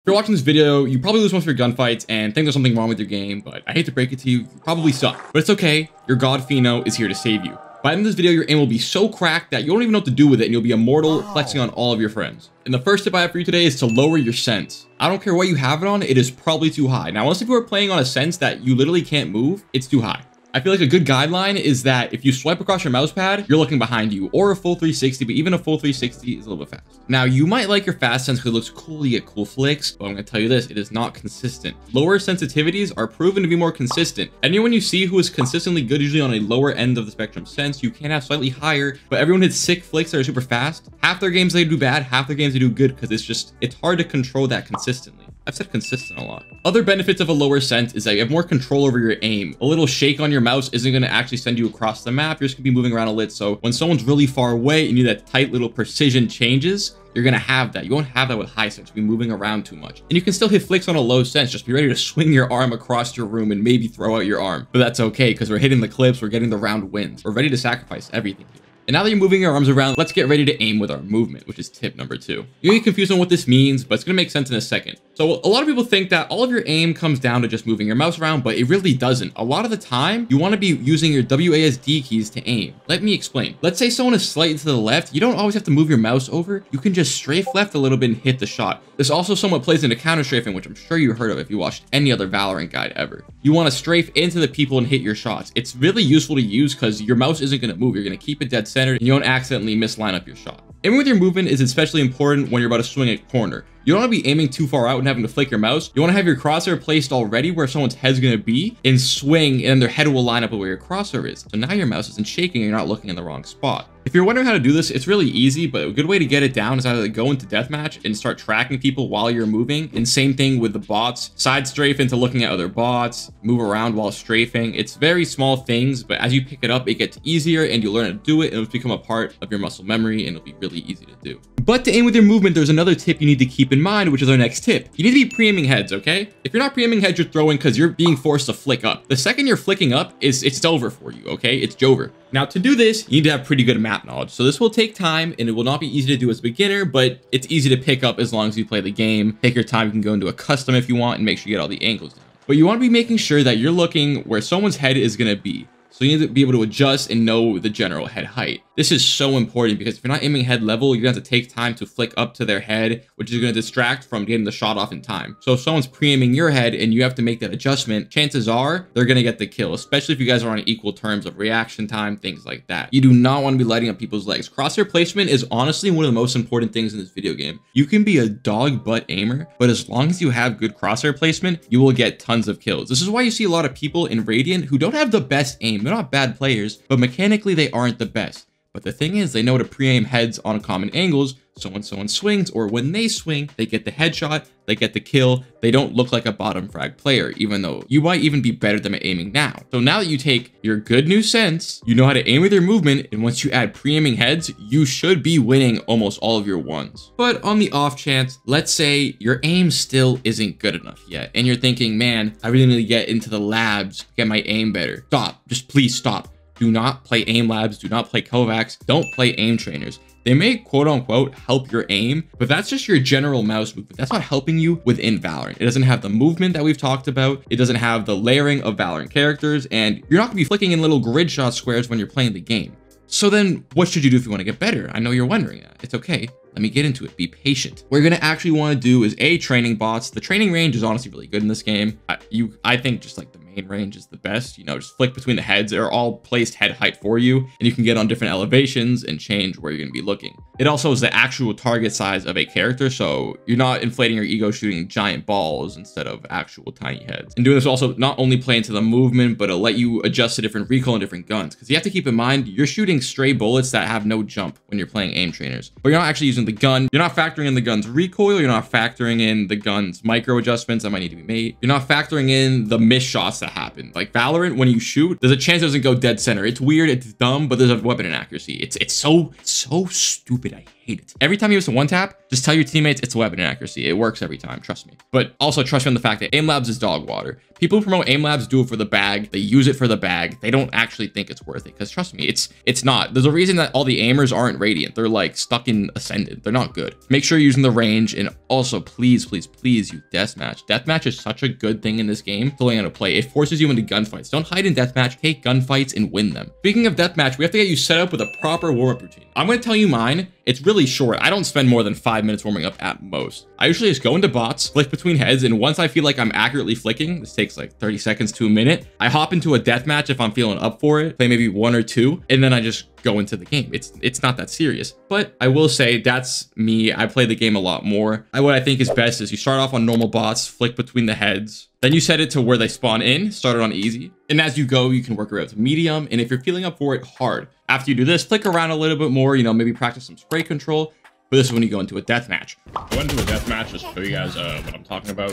If you're watching this video, you probably lose most of your gunfights and think there's something wrong with your game, but I hate to break it to you, you probably suck. But it's okay, your god Pheno is here to save you. By the end of this video, your aim will be so cracked that you don't even know what to do with it and you'll be immortal, flexing on all of your friends. And the first tip I have for you today is to lower your sense. I don't care what you have it on, it is probably too high. Now, unless if you are playing on a sense that you literally can't move, it's too high. I feel like a good guideline is that if you swipe across your mouse pad, you're looking behind you, or a full 360, but even a full 360 is a little bit fast. Now, you might like your fast sense because it looks cool, you get cool flicks, but I'm gonna tell you this, it is not consistent. Lower sensitivities are proven to be more consistent. Anyone you see who is consistently good, usually on a lower end of the spectrum sense, you can have slightly higher, but everyone hits sick flicks that are super fast. Half their games they do bad, half their games they do good, because it's hard to control that consistently. I've said consistent a lot. Other benefits of a lower sense is that you have more control over your aim. A little shake on your mouse isn't going to actually send you across the map. You're just going to be moving around a lit. So when someone's really far away and you need that tight little precision changes, you're going to have that. You won't have that with high sense. You'll be moving around too much. And you can still hit flicks on a low sense. Just be ready to swing your arm across your room and maybe throw out your arm. But that's okay because we're hitting the clips. We're getting the round wins. We're ready to sacrifice everything here. And now that you're moving your arms around, let's get ready to aim with our movement, which is tip number 2. You're gonna get confused on what this means, but it's gonna make sense in a second. So a lot of people think that all of your aim comes down to just moving your mouse around, but it really doesn't. A lot of the time, you wanna be using your WASD keys to aim. Let me explain. Let's say someone is slightly to the left. You don't always have to move your mouse over. You can just strafe left a little bit and hit the shot. This also somewhat plays into counter strafing, which I'm sure you heard of if you watched any other Valorant guide ever. You wanna strafe into the people and hit your shots. It's really useful to use because your mouse isn't gonna move. You're gonna keep it dead centered and you don't accidentally misline up your shot. Aiming with your movement is especially important when you're about to swing a corner. You don't want to be aiming too far out and having to flick your mouse. You want to have your crosshair placed already where someone's head's going to be and swing, and their head will line up with where your crosshair is. So now your mouse isn't shaking and you're not looking in the wrong spot. If you're wondering how to do this, it's really easy, but a good way to get it down is either go into deathmatch and start tracking people while you're moving. And same thing with the bots. Side strafe into looking at other bots, move around while strafing. It's very small things, but as you pick it up, it gets easier and you learn how to do it and it'll become a part of your muscle memory and it'll be really easy to do. But to aim with your movement, there's another tip you need to keep in mind, which is our next tip. You need to be pre-aiming heads, okay? If you're not pre-aiming heads, you're throwing because you're being forced to flick up. The second you're flicking up, it's over for you, okay? It's Jover. Now, to do this, you need to have pretty good map knowledge. So this will take time and it will not be easy to do as a beginner, but it's easy to pick up as long as you play the game. Take your time. You can go into a custom if you want and make sure you get all the angles down. But you want to be making sure that you're looking where someone's head is going to be. So you need to be able to adjust and know the general head height. This is so important because if you're not aiming head level, you're gonna have to take time to flick up to their head, which is gonna distract from getting the shot off in time. So if someone's pre-aiming your head and you have to make that adjustment, chances are they're gonna get the kill, especially if you guys are on equal terms of reaction time, things like that. You do not want to be lighting up people's legs. Crosshair placement is honestly one of the most important things in this video game. You can be a dog butt aimer, but as long as you have good crosshair placement, you will get tons of kills. This is why you see a lot of people in Radiant who don't have the best aim. They're not bad players, but mechanically they aren't the best. But the thing is, they know how to pre-aim heads on common angles, so when someone swings, or when they swing, they get the headshot, they get the kill, they don't look like a bottom frag player, even though you might even be better than aiming now. So now that you take your good new sense, you know how to aim with your movement, and once you add pre-aiming heads, you should be winning almost all of your ones. But on the off chance, let's say your aim still isn't good enough yet, and you're thinking, man, I really need to get into the labs to get my aim better. Stop, just please stop. Do not play aim labs, do not play Kovacs, don't play aim trainers. They may quote unquote help your aim, but that's just your general mouse movement. That's not helping you within Valorant. It doesn't have the movement that we've talked about. It doesn't have the layering of Valorant characters, and you're not gonna be flicking in little grid shot squares when you're playing the game. So then what should you do if you want to get better? I know you're wondering that. It's okay. Let me get into it. Be patient. What you're going to actually want to do is training bots. The training range is honestly really good in this game. I think just like the main range is the best. You know, just flick between the heads. They're all placed head height for you, and you can get on different elevations and change where you're going to be looking. It also is the actual target size of a character, so you're not inflating your ego shooting giant balls instead of actual tiny heads. And doing this also not only play into the movement, but it'll let you adjust to different recoil and different guns. Because you have to keep in mind, you're shooting stray bullets that have no jump when you're playing aim trainers. But you're not actually using the gun. You're not factoring in the gun's recoil. You're not factoring in the gun's micro adjustments that might need to be made. You're not factoring in the miss shots that happen. Like Valorant, when you shoot, there's a chance it doesn't go dead center. It's weird, it's dumb, but there's a weapon inaccuracy. It's so stupid. I hate hate it. Every time you use a one tap, just tell your teammates it's weapon inaccuracy. It works every time, trust me. But also trust me on the fact that aim labs is dog water. People who promote aim labs do it for the bag. They use it for the bag. They don't actually think it's worth it, because trust me, it's not. There's a reason that all the aimers aren't Radiant. They're like stuck in Ascendant. They're not good. Make sure you're using the range, and also please, please, please use deathmatch. Deathmatch is such a good thing in this game to learn how to play. It forces you into gunfights. Don't hide in deathmatch. Take gunfights and win them. Speaking of deathmatch, we have to get you set up with a proper warm-up routine. I'm going to tell you mine. It's really short. I don't spend more than 5 minutes warming up at most. I usually just go into bots, flick between heads, and once I feel like I'm accurately flicking, this takes like 30 seconds to a minute, I hop into a deathmatch if I'm feeling up for it, play maybe 1 or 2, and then I just go into the game. It's not that serious. But I will say that's me. I play the game a lot more. What I think is best is you start off on normal bots, flick between the heads, then you set it to where they spawn in, start it on easy. And as you go, you can work your way up to medium. And if you're feeling up for it, hard. After you do this, flick around a little bit more, you know, maybe practice some spray control. But this is when you go into a deathmatch. I went into a deathmatch just to show you guys what I'm talking about.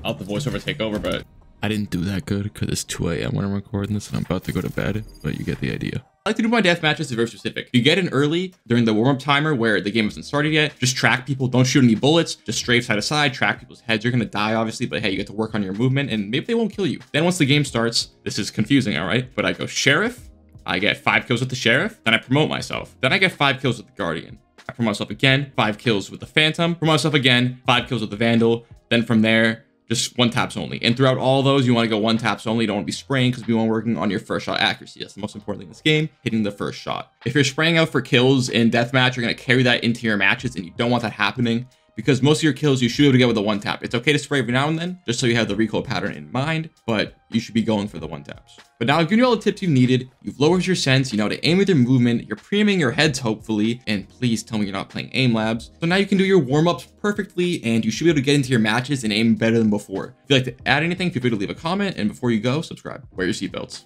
I'll let the voiceover take over, but I didn't do that good because it's 2 a.m. when I'm recording this and I'm about to go to bed, but you get the idea. I like to do my death matches very specific. You get in early during the warm-up timer where the game hasn't started yet. Just track people. Don't shoot any bullets. Just strafe side to side. Track people's heads. You're going to die, obviously, but hey, you get to work on your movement and maybe they won't kill you. Then once the game starts, this is confusing, all right? But I go Sheriff. I get 5 kills with the Sheriff. Then I promote myself. Then I get 5 kills with the Guardian. I promote myself again. 5 kills with the Phantom. Promote myself again. 5 kills with the Vandal. Then from there, just 1 taps only. And throughout all those, you want to go 1 taps only. You don't want to be spraying because we want working on your first shot accuracy. That's the most important thing in this game, hitting the first shot. If you're spraying out for kills in deathmatch, you're going to carry that into your matches, and you don't want that happening because most of your kills you should be able to get with a 1 tap. It's okay to spray every now and then, just so you have the recoil pattern in mind, but you should be going for the 1 taps. But now I've given you all the tips you've needed. You've lowered your sense, you know how to aim with your movement, you're pre-aiming your heads hopefully, and please tell me you're not playing aim labs. So now you can do your warm-ups perfectly, and you should be able to get into your matches and aim better than before. If you'd like to add anything, feel free to leave a comment, and before you go, subscribe. Wear your seatbelts.